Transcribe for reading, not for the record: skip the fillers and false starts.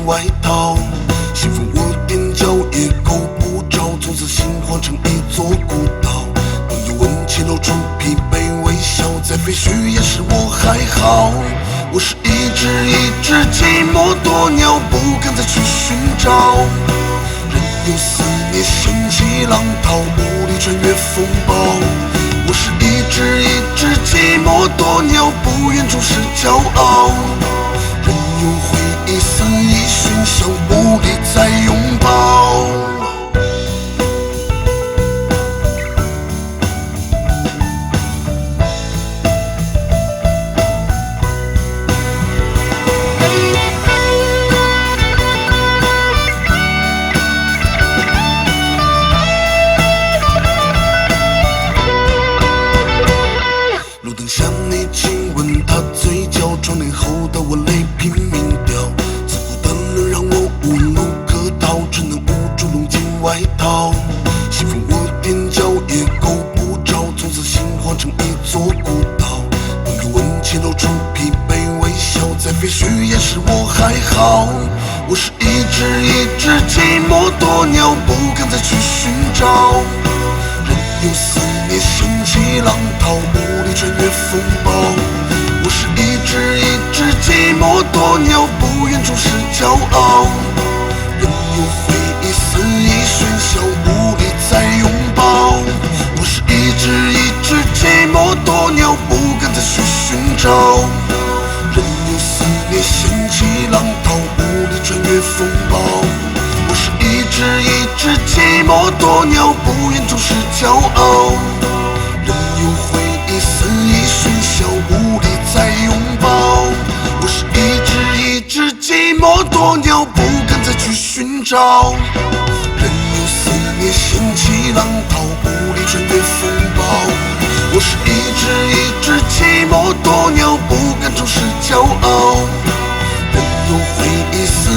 外逃。幸福我踮脚也够不着，从此心慌成一座孤岛。朋友问起露出疲惫微笑，在废墟掩饰我还好。我是一只寂寞多鸟，不敢再去寻找。任由思念掀起浪涛，无力穿越风暴。我是一只寂寞多鸟，不愿注视骄傲。任由回忆肆意喧嚣，无力再拥抱。路灯下你亲吻他嘴角，窗帘后的我泪拼命掉。自顾的冷让我无路可逃，只能捂住拢紧外套。幸福我踮脚也够不着，从此心慌成一座孤岛。朋友问起露出疲惫微笑，在废墟掩饰我还好。我是一只寂寞多鸟，不敢再去寻找。任由思念掀起浪涛，无力穿越风暴。我是一只寂寞多鸟，不愿注视骄傲。任由回忆肆意喧嚣，无力再拥抱。我是一只寂寞多鸟，不敢再去寻找。任由思念掀起浪涛，无力穿越风暴。我是一只寂寞多鸟，不愿注视骄傲。任由回忆肆意喧嚣，无力再拥抱。我是一只寂寞多鸟，不敢再去寻找。任由思念掀起浪涛，无力穿越风暴。我是一只寂寞多鸟，不敢注视骄傲。任由回忆肆